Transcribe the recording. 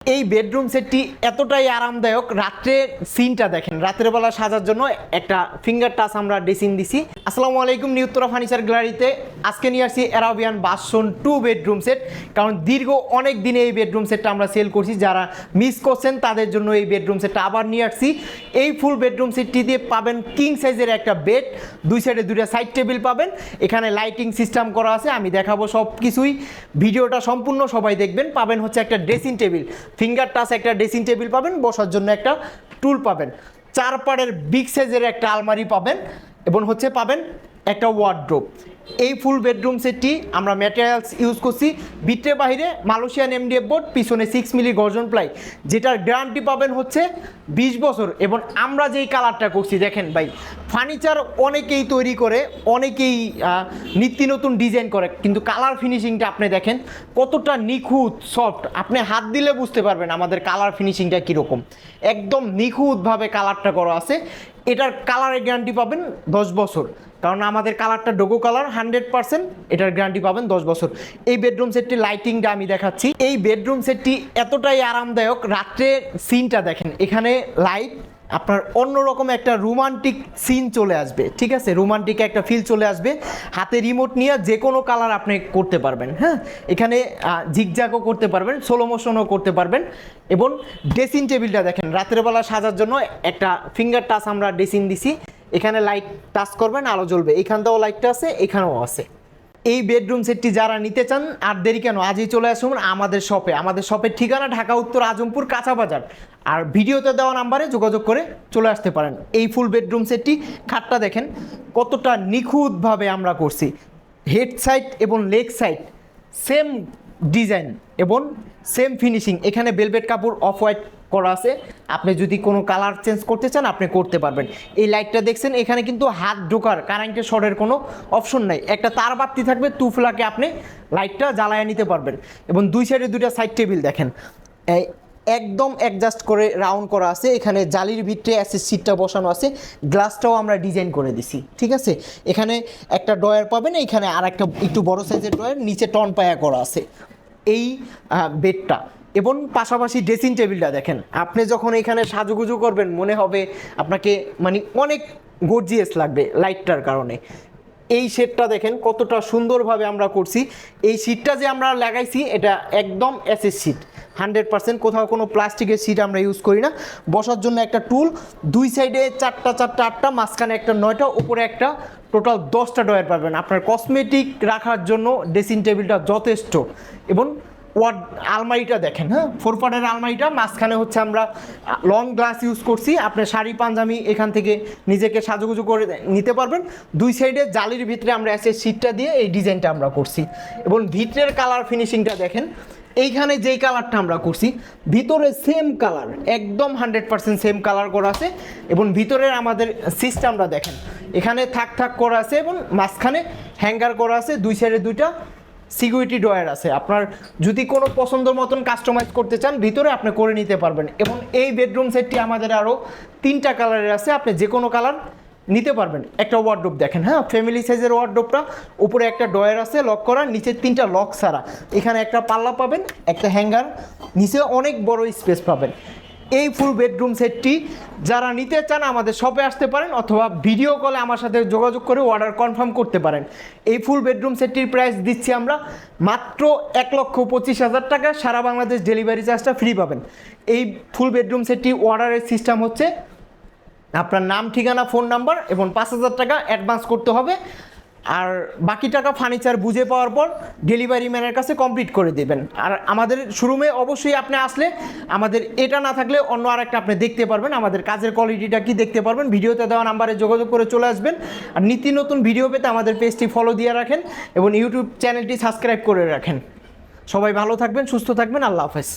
এই বেডরুম সেটটি এতটাই আরামদায়ক, রাত্রে সিনটা দেখেন, রাতের বেলা সাজার জন্য একটা ফিঙ্গার টাচ আমরা ড্রেসিং দিছি। আসসালামু আলাইকুম, নিউ উত্তরা ফার্নিচার গ্যালারিতে আজকে নিয়ে আসছি অ্যারাবিয়ান ভার্সন 2 বেডরুম সেট। কারণ দীর্ঘ অনেক দিনে এই বেডরুম সেটটা আমরা সেল করছি, যারা মিস করছেন তাদের জন্য এই বেডরুম সেটটা আবার নিয়ে আসছি। এই ফুল বেডরুম সেটটি দিয়ে পাবেন কিং সাইজের একটা বেড, দুই সাইডে দুইটা সাইড টেবিল পাবেন, এখানে লাইটিং সিস্টেম করা আছে, আমি দেখাবো সব কিছুই, ভিডিওটা সম্পূর্ণ সবাই দেখবেন। পাবেন হচ্ছে একটা ড্রেসিং টেবিল, ফিঙ্গার টাচ একটা ড্রেসিং টেবিল পাবেন, বসার জন্য একটা টুল পাবেন, 4 পাড়ের বিগ সাইজের একটা আলমারি পাবেন এবং হচ্ছে পাবেন একটা ওয়ার্ড্রোব। এই ফুল বেডরুম সেটটি আমরা ম্যাটেরিয়ালস ইউজ করছি ভিতরে বাহিরে মালয়েশিয়ান এমডিএফ বোর্ড, পিছনে 6 মিলি গর্জন প্লাই, যেটার গ্যারান্টি পাবেন হচ্ছে 20 বছর। এবং আমরা যেই কালারটা করছি দেখেন ভাই, ফার্নিচার অনেকেই তৈরি করে, অনেকেই নিত্য নতুন ডিজাইন করে, কিন্তু কালার ফিনিশিংটা আপনি দেখেন কতটা নিখুঁত সফট, আপনি হাত দিলে বুঝতে পারবেন আমাদের কালার ফিনিশিংটা কীরকম, একদম নিখুঁতভাবে কালারটা করা আছে। এটার কালারের গ্যারান্টি পাবেন 10 বছর, কারণ আমাদের কালারটা ডোগো কালার 100%, এটার গ্যারান্টি পাবেন 10 বছর। এই বেডরুম সেটটি লাইটিংটা আমি দেখাচ্ছি। এই বেডরুম সেটটি এতটাই আরামদায়ক, রাত্রে সিনটা দেখেন, এখানে লাইট আপনার অন্যরকম একটা রোমান্টিক সিন চলে আসবে, ঠিক আছে, রোমান্টিক একটা ফিল চলে আসবে। হাতে রিমোট নিয়ে যে কোনো কালার আপনি করতে পারবেন, হ্যাঁ, এখানে জিগজ্যাগও করতে পারবেন, স্লো মোশনও করতে পারবেন। এবং ড্রেসিং টেবিলটা দেখেন, রাতের বেলা সাজার জন্য একটা ফিঙ্গার টাচ আমরা ড্রেসিং দিছি, এখানে লাইট টাচ করবেন আলো জ্বলবে, এখানটাও লাইটটা আছে, এখানেও আছে। এই বেডরুম সেটটি যারা নিতে চান আর দেরি কেন, আজই চলে আসুন আমাদের শপে। আমাদের শপের ঠিকানা ঢাকা উত্তর আজমপুর কাঁচা বাজার, আর ভিডিওতে দেওয়া নাম্বারে যোগাযোগ করে চলে আসতে পারেন। এই ফুল বেডরুম সেটটি খাটটা দেখেন কতটা নিখুঁতভাবে আমরা করছি, হেড সাইড এবং লেগ সাইড সেম ডিজাইন এবং সেম ফিনিশিং। এখানে বেলভেট কাপড় অফ হোয়াইট করা আছে, আপনি যদি কোনো কালার চেঞ্জ করতে চান আপনি করতে পারবেন। এই লাইটটা দেখছেন, এখানে কিন্তু হাত ঢোকার কারেন্টের শর্টের কোনো অপশন নাই, একটা তার বাতি থাকবে, তুফলাকে আপনি লাইটটা জ্বালায় নিতে পারবেন। এবং দুই সাইডে দুইটা সাইড টেবিল দেখেন একদম অ্যাডজাস্ট করে রাউন্ড করা আছে, এখানে জালির ভিতরে অ্যাসেস সিটটা বসানো আছে, গ্লাসটাও আমরা ডিজাইন করে দিছি, ঠিক আছে। এখানে একটা ড্রয়ার পাবেন, এখানে আর একটা একটু বড় সাইজের ড্রয়ার, নিচে টন পায়া করা আছে এই বেডটা। এবং পাশাপাশি ড্রেসিং টেবিলটা দেখেন, আপনি যখন এখানে সাজুগুজু করবেন মনে হবে আপনাকে মানে অনেক গর্জিয়াস লাগবে লাইটটার কারণে। এই শেডটা দেখেন কতটা সুন্দরভাবে আমরা করছি। এই শীটটা যে আমরা লাগাইছি এটা একদম এসএস শীট, 100%, কোথাও কোনো প্লাস্টিকের শীট আমরা ইউজ করি না। বসার জন্য একটা টুল, দুই সাইডে 4টা 4টা 8টা, মাঝখানে একটা 9টা, উপরে একটা, টোটাল 10টা ড্রয়ার পাবেন। আপনার কসমেটিক রাখার জন্য ড্রেসিং টেবিলটা যথেষ্ট। এবং আলমারিটা দেখেন, হ্যাঁ, 4 পার্টের আলমারিটা, মাঝখানে হচ্ছে আমরা লং গ্লাস ইউজ করছি, আপনি শাড়ি পাঞ্জাবি এখান থেকে নিজেকে সাজুগুজু করে নিতে পারবেন। দুই সাইডে জালির ভিতরে আমরা এসে শীটটা দিয়ে এই ডিজাইনটা আমরা করছি। এবং ভিতরের কালার ফিনিশিংটা দেখেন, এইখানে যেই কালারটা আমরা করছি ভিতরে সেম কালার, একদম 100% সেম কালার করা আছে। এবং ভিতরের আমাদের সিস্টেমটা দেখেন, এখানে থাক থাক করা আছে এবং মাঝখানে হ্যাঙ্গার করা আছে, দুই সাইডে দুইটা সিকিউরিটি ড্রয়ার আছে। আপনার যদি কোনো পছন্দের মতন কাস্টমাইজ করতে চান ভিতরে আপনি করে নিতে পারবেন। এবং এই বেডরুম সেটটি আমাদের আরও 3টা কালারের আছে, আপনি যে কোনো কালার নিতে পারবেন। একটা ওয়ার্ডরোব দেখেন, হ্যাঁ, ফ্যামিলি সাইজের ওয়ার্ডরোবটা, উপরে একটা ড্রয়ার আছে লক করা, নিচে 3টা লক ছাড়া, এখানে একটা পাল্লা পাবেন, একটা হ্যাঙ্গার, নিচে অনেক বড় স্পেস পাবেন। এই ফুল বেডরুম সেটটি যারা নিতে চান আমাদের শপে আসতে পারেন, অথবা ভিডিও কলে আমার সাথে যোগাযোগ করে অর্ডার কনফার্ম করতে পারেন। এই ফুল বেডরুম সেটটির প্রাইস দিচ্ছি আমরা মাত্র 1,25,000 টাকা, সারা বাংলাদেশ ডেলিভারি চার্জটা ফ্রি পাবেন। এই ফুল বেডরুম সেটটি অর্ডারের সিস্টেম হচ্ছে আপনার নাম, ঠিকানা, ফোন নাম্বার এবং 5,000 টাকা অ্যাডভান্স করতে হবে, আর বাকি টাকা ফার্নিচার বুঝে পাওয়ার পর ডেলিভারি ম্যানের কাছে কমপ্লিট করে দেবেন। আর আমাদের শোরুমে অবশ্যই আপনি আসলে আমাদের এটা না থাকলে অন্য আরেকটা আপনি দেখতে পারবেন, আমাদের কাজের কোয়ালিটিটা কি দেখতে পারবেন। ভিডিওতে দেওয়া নাম্বারে যোগাযোগ করে চলে আসবেন। আর নিত্য নতুন ভিডিও পেতে আমাদের পেজটি ফলো দিয়ে রাখেন এবং ইউটিউব চ্যানেলটি সাবস্ক্রাইব করে রাখেন। সবাই ভালো থাকবেন, সুস্থ থাকবেন, আল্লাহ হাফেজ।